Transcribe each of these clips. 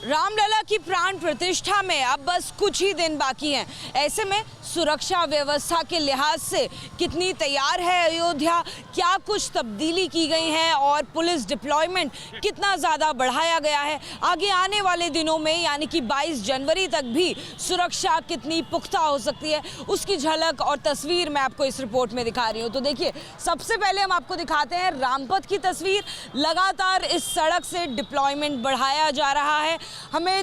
रामलला की प्राण प्रतिष्ठा में अब बस कुछ ही दिन बाकी हैं। ऐसे में सुरक्षा व्यवस्था के लिहाज से कितनी तैयार है अयोध्या, क्या कुछ तब्दीली की गई है और पुलिस डिप्लॉयमेंट कितना ज़्यादा बढ़ाया गया है, आगे आने वाले दिनों में यानी कि 22 जनवरी तक भी सुरक्षा कितनी पुख्ता हो सकती है, उसकी झलक और तस्वीर मैं आपको इस रिपोर्ट में दिखा रही हूँ। तो देखिए, सबसे पहले हम आपको दिखाते हैं रामपथ की तस्वीर। लगातार इस सड़क से डिप्लॉयमेंट बढ़ाया जा रहा है। हमें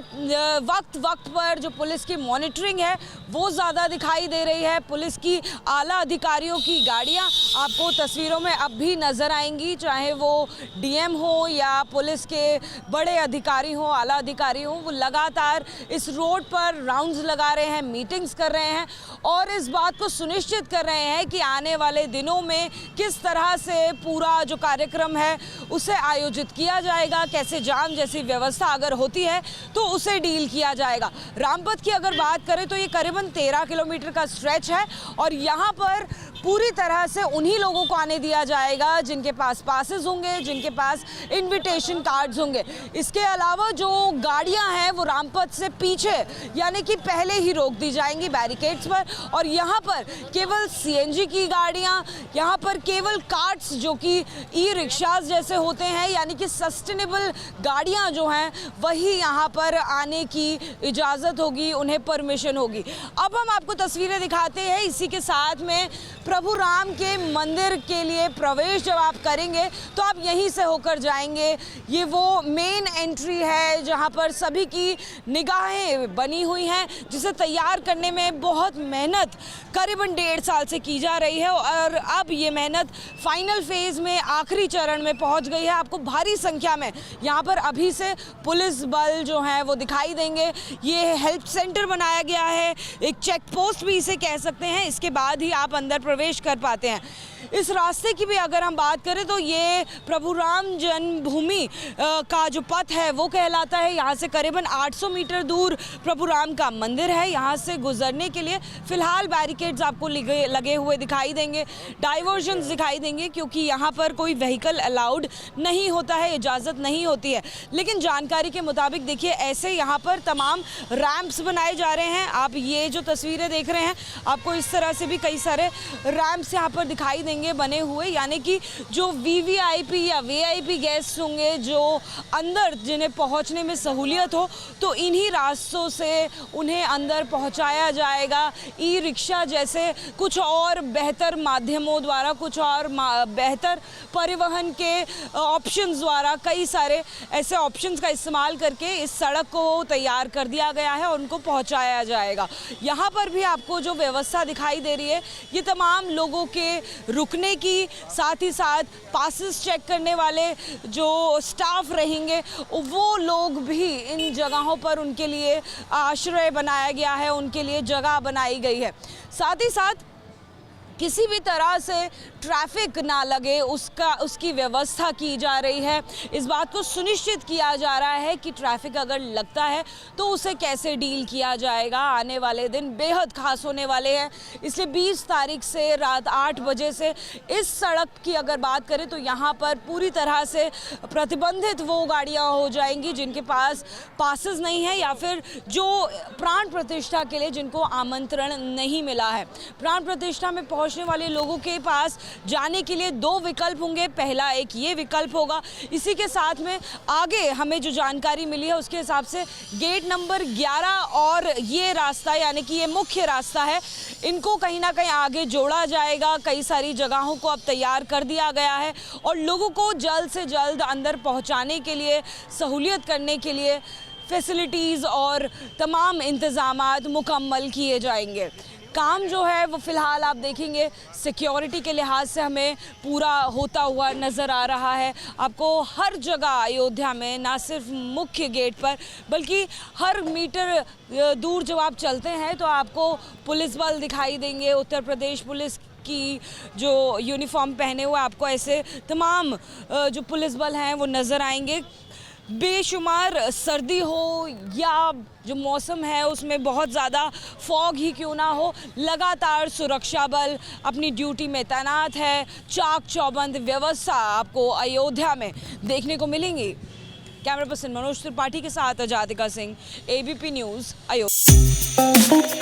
वक्त वक्त पर जो पुलिस की मॉनिटरिंग है वो ज़्यादा दिखाई दे रही है। पुलिस की आला अधिकारियों की गाड़ियां आपको तस्वीरों में अब भी नज़र आएंगी, चाहे वो डीएम हो या पुलिस के बड़े अधिकारी हो, आला अधिकारी हो। वो लगातार इस रोड पर राउंड्स लगा रहे हैं, मीटिंग्स कर रहे हैं और इस बात को सुनिश्चित कर रहे हैं कि आने वाले दिनों में किस तरह से पूरा जो कार्यक्रम है उसे आयोजित किया जाएगा, कैसे जाम जैसी व्यवस्था अगर होती है तो उसे डील किया जाएगा। रामपथ की अगर बात करें तो ये करीबन 13 किलोमीटर का स्ट्रेच है और यहाँ पर पूरी तरह से उन्हीं लोगों को आने दिया जाएगा जिनके पास पासेस होंगे, जिनके पास इनविटेशन कार्ड्स होंगे। इसके अलावा जो गाड़ियां हैं वो रामपथ से पीछे यानी कि पहले ही रोक दी जाएंगी बैरिकेड्स पर और यहाँ पर केवल सीएनजी की गाड़ियां, यहाँ पर केवल कार्ट्स जो कि ई रिक्शाज जैसे होते हैं यानी कि सस्टेनेबल गाड़ियां जो हैं वही यहाँ पर आने की इजाज़त होगी, उन्हें परमिशन होगी। अब हम आपको तस्वीरें दिखाते हैं। इसी के साथ में प्रभु राम के मंदिर के लिए प्रवेश जब आप करेंगे तो आप यहीं से होकर जाएंगे। ये वो मेन एंट्री है जहां पर सभी की निगाहें बनी हुई हैं, जिसे तैयार करने में बहुत मेहनत करीबन 1.5 साल से की जा रही है और अब ये मेहनत फाइनल फेज में आखिरी चरण में पहुंच गई है। आपको भारी संख्या में यहाँ पर अभी से पुलिस बल जो है वो दिखाई देंगे। ये हेल्प सेंटर बनाया गया है, एक चेक पोस्ट भी इसे कह सकते हैं। इसके बाद ही आप अंदर प्रवेश कर पाते हैं। इस रास्ते की भी अगर हम बात करें तो ये प्रभु राम जन्मभूमि का जो पथ है वो कहलाता है। यहाँ से करीबन 800 मीटर दूर प्रभु राम का मंदिर है। यहाँ से गुजरने के लिए फ़िलहाल बैरिकेड्स आपको लगे हुए दिखाई देंगे, डाइवर्जन्स दिखाई देंगे क्योंकि यहाँ पर कोई व्हीकल अलाउड नहीं होता है, इजाज़त नहीं होती है। लेकिन जानकारी के मुताबिक देखिए ऐसे यहाँ पर तमाम रैंप्स बनाए जा रहे हैं। आप ये जो तस्वीरें देख रहे हैं आपको इस तरह से भी कई सारे रैंप्स यहाँ पर दिखाई देंगे बने हुए, यानी कि जो वीवीआईपी या वीआईपी गेस्ट होंगे जो अंदर जिन्हें पहुंचने में सहूलियत हो तो इन्हीं रास्तों से उन्हें अंदर पहुंचाया जाएगा। ई रिक्शा जैसे कुछ और बेहतर माध्यमों द्वारा, कुछ और बेहतर परिवहन के ऑप्शंस द्वारा कई सारे ऐसे ऑप्शंस का इस्तेमाल करके इस सड़क को तैयार कर दिया गया है और उनको पहुंचाया जाएगा। यहाँ पर भी आपको जो व्यवस्था दिखाई दे रही है ये तमाम लोगों के रुकने की, साथ ही साथ पासेस चेक करने वाले जो स्टाफ रहेंगे वो लोग भी इन जगहों पर उनके लिए आश्रय बनाया गया है, उनके लिए जगह बनाई गई है। साथ ही साथ किसी भी तरह से ट्रैफिक ना लगे उसकी व्यवस्था की जा रही है। इस बात को सुनिश्चित किया जा रहा है कि ट्रैफिक अगर लगता है तो उसे कैसे डील किया जाएगा। आने वाले दिन बेहद खास होने वाले हैं, इसलिए 20 तारीख से रात 8 बजे से इस सड़क की अगर बात करें तो यहाँ पर पूरी तरह से प्रतिबंधित वो गाड़ियाँ हो जाएंगी जिनके पास पासेस नहीं है या फिर जो प्राण प्रतिष्ठा के लिए जिनको आमंत्रण नहीं मिला है। प्राण प्रतिष्ठा में पहुँचने वाले लोगों के पास जाने के लिए 2 विकल्प होंगे। पहला एक ये विकल्प होगा। इसी के साथ में आगे हमें जो जानकारी मिली है उसके हिसाब से गेट नंबर 11 और ये रास्ता यानी कि ये मुख्य रास्ता है, इनको कहीं ना कहीं आगे जोड़ा जाएगा। कई सारी जगहों को अब तैयार कर दिया गया है और लोगों को जल्द से जल्द अंदर पहुंचाने के लिए, सहूलियत करने के लिए फैसिलिटीज़ और तमाम इंतज़ामात मुकम्मल किए जाएंगे। काम जो है वो फ़िलहाल आप देखेंगे सिक्योरिटी के लिहाज से हमें पूरा होता हुआ नज़र आ रहा है। आपको हर जगह अयोध्या में ना सिर्फ मुख्य गेट पर बल्कि हर मीटर दूर जब आप चलते हैं तो आपको पुलिस बल दिखाई देंगे। उत्तर प्रदेश पुलिस की जो यूनिफॉर्म पहने हुए आपको ऐसे तमाम जो पुलिस बल हैं वो नज़र आएंगे। बेशुमार सर्दी हो या जो मौसम है उसमें बहुत ज़्यादा फॉग ही क्यों ना हो, लगातार सुरक्षा बल अपनी ड्यूटी में तैनात है। चाक चौबंद व्यवस्था आपको अयोध्या में देखने को मिलेंगी। कैमरा पर्सन मनोज त्रिपाठी के साथ अजादिका सिंह, ABP न्यूज़, अयोध्या।